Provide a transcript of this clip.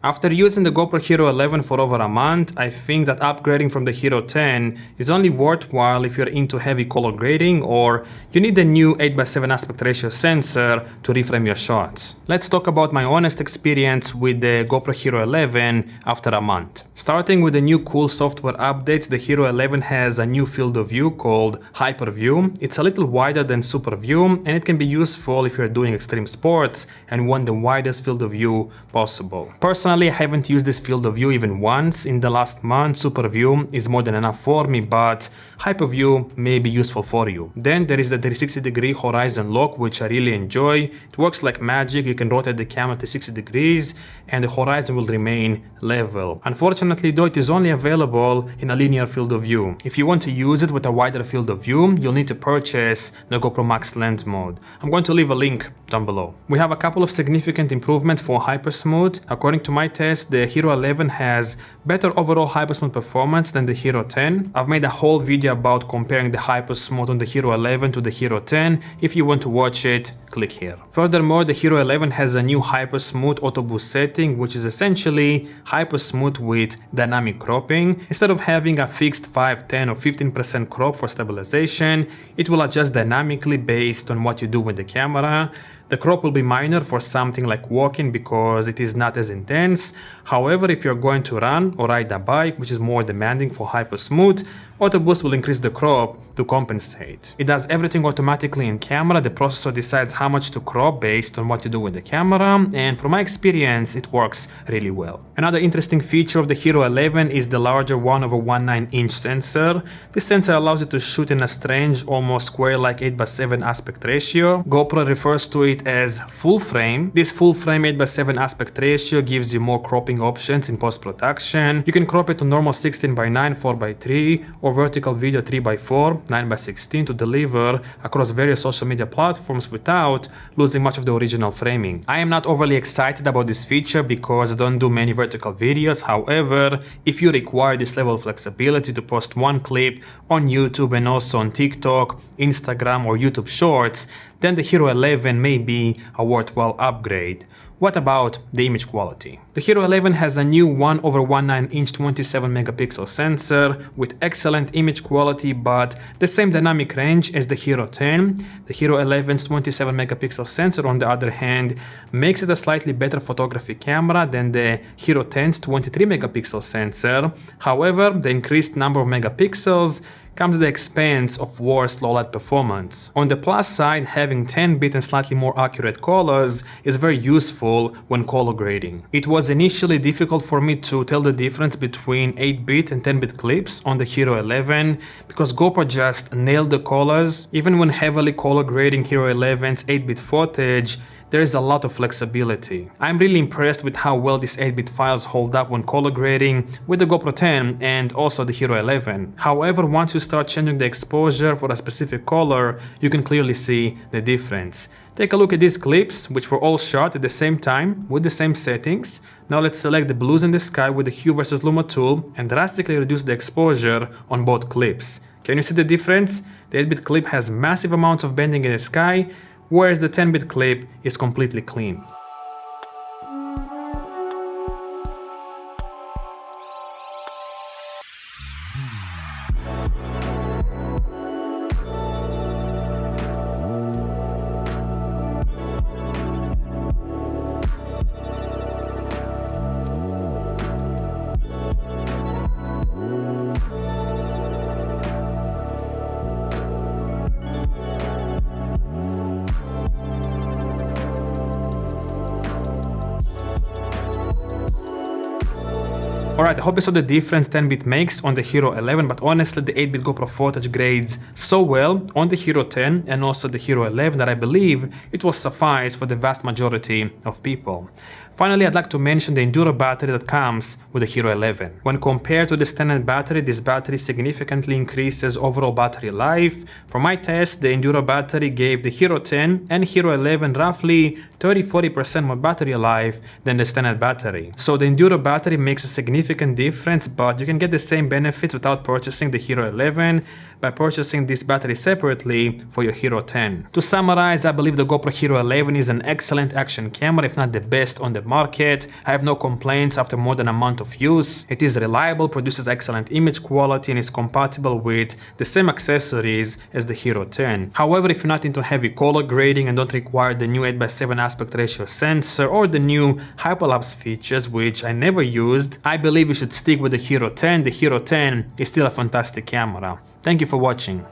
After using the GoPro Hero 11 for over a month, I think that upgrading from the Hero 10 is only worthwhile if you're into heavy color grading or you need a new 8x7 aspect ratio sensor to reframe your shots. Let's talk about my honest experience with the GoPro Hero 11 after a month. Starting with the new cool software updates, the Hero 11 has a new field of view called Hyperview. It's a little wider than Super View and it can be useful if you're doing extreme sports and want the widest field of view possible. Personally, I haven't used this field of view even once in the last month. Super View is more than enough for me, but Hyperview may be useful for you. Then there is the 360-degree horizon lock, which I really enjoy. It works like magic. You can rotate the camera to 60 degrees and the horizon will remain level. Unfortunately though, it is only available in a linear field of view. If you want to use it with a wider field of view, you'll need to purchase the GoPro Max Lens mode. I'm going to leave a link down below. We have a couple of significant improvements for Hypersmooth. According to my test, the Hero 11 has better overall Hypersmooth performance than the Hero 10. I've made a whole video about comparing the Hypersmooth on the Hero 11 to the Hero 10. If you want to watch it, click here. Furthermore, the Hero 11 has a new Hypersmooth Auto Boost setting, which is essentially Hypersmooth with dynamic cropping. Instead of having a fixed 5, 10 or 15% crop for stabilization, it will adjust dynamically based on what you do with the camera. The crop will be minor for something like walking because it is not as intense. However, if you're going to run or ride a bike, which is more demanding for Hypersmooth, Auto Boost will increase the crop to compensate. It does everything automatically in camera. The processor decides how much to crop based on what you do with the camera, and from my experience, it works really well. Another interesting feature of the Hero 11 is the larger 1/19" sensor. This sensor allows you to shoot in a strange, almost square-like 8x7 aspect ratio. GoPro refers to it as full frame. This full frame 8x7 aspect ratio gives you more cropping options in post-production. You can crop it to normal 16:9, 4:3, or vertical video 3:4, 9:16 to deliver across various social media platforms without losing much of the original framing. I am not overly excited about this feature because I don't do many vertical videos. However, if you require this level of flexibility to post one clip on YouTube and also on TikTok, Instagram or YouTube Shorts, then the Hero 11 may be a worthwhile upgrade. What about the image quality? The Hero 11 has a new 1/19" 27 megapixel sensor with excellent image quality but the same dynamic range as the Hero 10. The Hero 11's 27 megapixel sensor, on the other hand, makes it a slightly better photography camera than the Hero 10's 23 megapixel sensor. However, the increased number of megapixels comes at the expense of worse low-light performance. On the plus side, having 10-bit and slightly more accurate colors is very useful when color grading. It was initially difficult for me to tell the difference between 8-bit and 10-bit clips on the Hero 11 because GoPro just nailed the colors. Even when heavily color grading Hero 11's 8-bit footage, there is a lot of flexibility. I'm really impressed with how well these 8-bit files hold up when color grading with the GoPro 10 and also the Hero 11. However, once you start changing the exposure for a specific color, you can clearly see the difference. Take a look at these clips, which were all shot at the same time with the same settings. Now let's select the blues in the sky with the Hue vs Luma tool and drastically reduce the exposure on both clips. Can you see the difference? The 8-bit clip has massive amounts of bending in the sky, whereas the 10-bit clip is completely clean. Alright, I hope you saw the difference 10-bit makes on the Hero 11, but honestly the 8-bit GoPro footage grades so well on the Hero 10 and also the Hero 11 that I believe it will suffice for the vast majority of people. Finally, I'd like to mention the Enduro battery that comes with the Hero 11. When compared to the standard battery, this battery significantly increases overall battery life. For my test, the Enduro battery gave the Hero 10 and Hero 11 roughly 30–40% more battery life than the standard battery. So the Enduro battery makes a significant difference, but you can get the same benefits without purchasing the Hero 11 by purchasing this battery separately for your Hero 10. To summarize, I believe the GoPro Hero 11 is an excellent action camera, if not the best on the market. I have no complaints after more than a month of use. It is reliable, produces excellent image quality, and is compatible with the same accessories as the HERO10. However, if you're not into heavy color grading and don't require the new 8x7 aspect ratio sensor or the new hyperlapse features, which I never used, I believe you should stick with the HERO10. The HERO10 is still a fantastic camera. Thank you for watching.